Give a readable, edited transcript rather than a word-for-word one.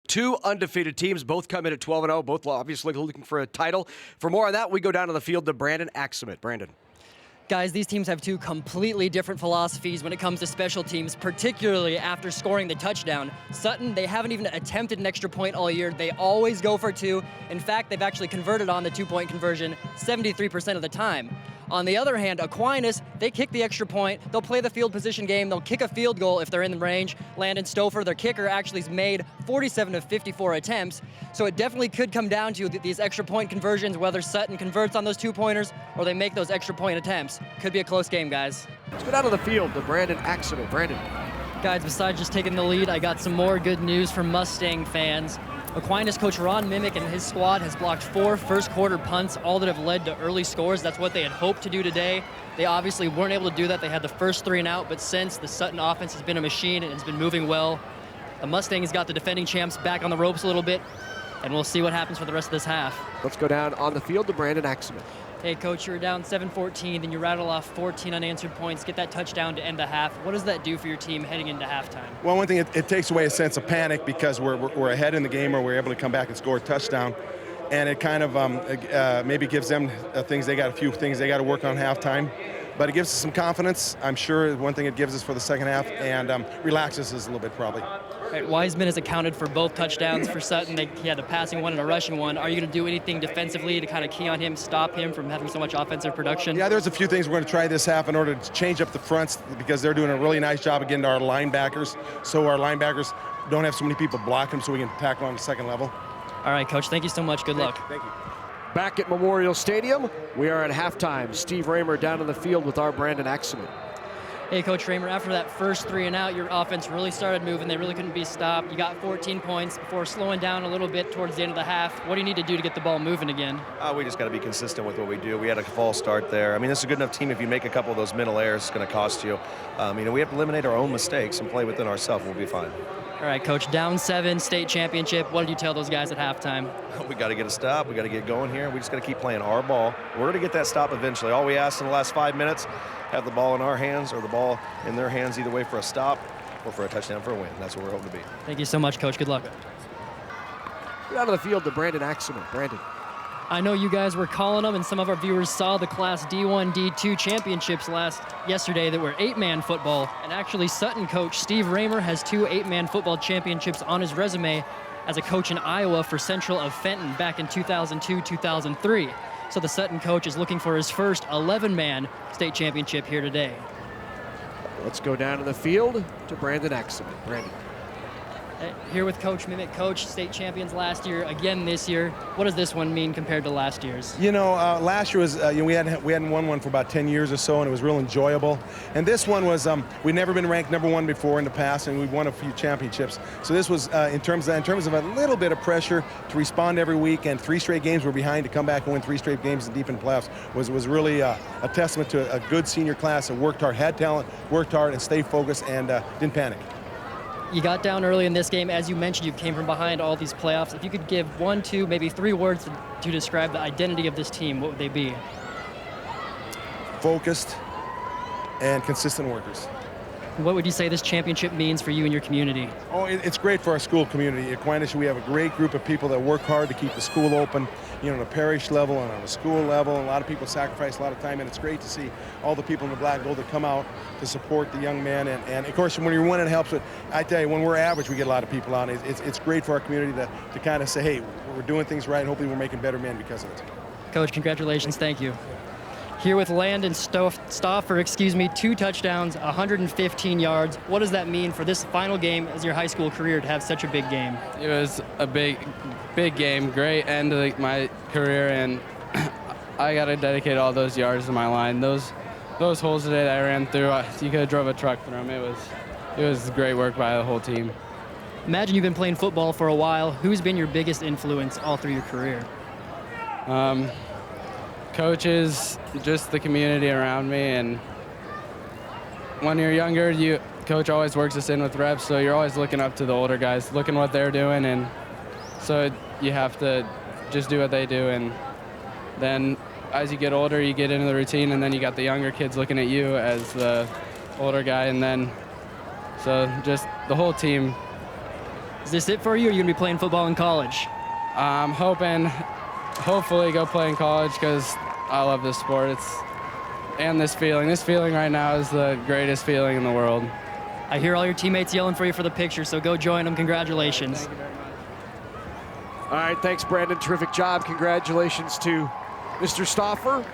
Two undefeated teams, both come in at 12-0, both obviously looking for a title. For more on that, we go down to the field to Brandon Axelman. Brandon. Guys, these teams have two completely different philosophies when it comes to special teams, particularly after scoring the touchdown. Sutton, they haven't even attempted an extra point all year. They always go for two. In fact, they've actually converted on the two-point conversion 73% of the time. On the other hand, Aquinas, they kick the extra point. They'll play the field position game. They'll kick a field goal if they're in the range. Landon Stouffer, their kicker, actually has made 47 of 54 attempts. So it definitely could come down to these extra point conversions, whether Sutton converts on those two-pointers or they make those extra point attempts. Could be a close game, guys. Let's go down to the field to Brandon Axelman. Brandon. Guys, besides just taking the lead, I got some more good news for Mustang fans. Aquinas coach Ron Mimick and his squad has blocked 4 first-quarter punts, all that have led to early scores. That's what they had hoped to do today. They obviously weren't able to do that. They had the first 3 and out, but since the Sutton offense has been a machine and has been moving well, the Mustangs got the defending champs back on the ropes a little bit, and we'll see what happens for the rest of this half. Let's go down on the field to Brandon Axelman. Hey, Coach, you were down 7-14, then you rattle off 14 unanswered points, get that touchdown to end the half. What does that do for your team heading into halftime? Well, one thing, it takes away a sense of panic because we're ahead in the game, or we're able to come back and score a touchdown. And it kind of maybe gives them a few things they got to work on halftime. But it gives us some confidence. I'm sure one thing it gives us for the second half, and relaxes us a little bit probably. Right, Wiseman has accounted for both touchdowns for Sutton. He had a passing one and a rushing one. Are you going to do anything defensively to kind of key on him, stop him from having so much offensive production? Yeah, there's a few things we're going to try this half in order to change up the fronts, because they're doing a really nice job of getting to our linebackers, so our linebackers don't have so many people blocking them, so we can tackle on the second level. All right, Coach, thank you so much. Good luck. Thank you. Back at Memorial Stadium, we are at halftime. Steve Raymer down on the field with our Brandon Axelman. Hey, Coach Raymer, after that first 3 and out, your offense really started moving. They really couldn't be stopped. You got 14 points before slowing down a little bit towards the end of the half. What do you need to do to get the ball moving again? We just got to be consistent with what we do. We had a false start there. I mean, this is a good enough team. If you make a couple of those middle errors, it's going to cost you. We have to eliminate our own mistakes and play within ourselves. We'll be fine. All right, Coach, down 7, state championship. What did you tell those guys at halftime? We got to get a stop. We got to get going here. We just got to keep playing our ball. We're going to get that stop eventually. All we asked in the last 5 minutes, have the ball in our hands or the ball in their hands, either way for a stop or for a touchdown for a win. That's what we're hoping to be. Thank you so much, Coach. Good luck. Out of the field to Brandon Axelman. Brandon. I know you guys were calling them, and some of our viewers saw the Class D1, D2 championships yesterday that were 8-man football. And actually, Sutton coach Steve Raymer has 2 8-man football championships on his resume as a coach in Iowa for Central of Fenton back in 2002-2003. So the Sutton coach is looking for his first 11-man state championship here today. Let's go down to the field to Brandon Axelman. Brandon. Here with Coach Mimick. Coach, state champions last year, again this year. What does this one mean compared to last year's? Last year was, we hadn't won one for about 10 years or so, and it was real enjoyable. And this one was, we'd never been ranked #1 before in the past, and we've won a few championships. So this was, in terms of a little bit of pressure to respond every week, and 3 straight games we're behind, to come back and win 3 straight games and deep in the playoffs was really a testament to a good senior class that worked hard, had talent, worked hard, and stayed focused, and didn't panic. You got down early in this game. As you mentioned, you came from behind all these playoffs. If you could give 1, 2, maybe 3 words to describe the identity of this team, what would they be? Focused and consistent workers. What would you say this championship means for you and your community? Oh, it's great for our school community. At Aquinas, we have a great group of people that work hard to keep the school open, on a parish level and on a school level. And a lot of people sacrifice a lot of time, and it's great to see all the people in the black and gold that come out to support the young men. And of course, when you're winning, it helps. But I tell you, when we're average, we get a lot of people out. It's great for our community to kind of say, hey, we're doing things right, and hopefully we're making better men because of it. Coach, congratulations. Thank you. Here with Landon Stouffer, 2 touchdowns, 115 yards. What does that mean for this final game as your high school career to have such a big game? It was a big game, great end to my career, and I got to dedicate all those yards to my line. Those holes today that I ran through, you could have drove a truck through them. It was great work by the whole team. Imagine you've been playing football for a while. Who's been your biggest influence all through your career? Coaches, just the community around me, and when you're younger, coach always works us in with reps, so you're always looking up to the older guys, looking what they're doing, and so you have to just do what they do. And then as you get older, you get into the routine, and then you got the younger kids looking at you as the older guy, and then so just the whole team Is this it for you, or are you going to be playing football in college? I'm hopefully go play in college because I love this sport. And this feeling. This feeling right now is the greatest feeling in the world. I hear all your teammates yelling for you for the picture, so go join them. Congratulations. Thank you very much. All right, thanks, Brandon. Terrific job. Congratulations to Mr. Stauffer.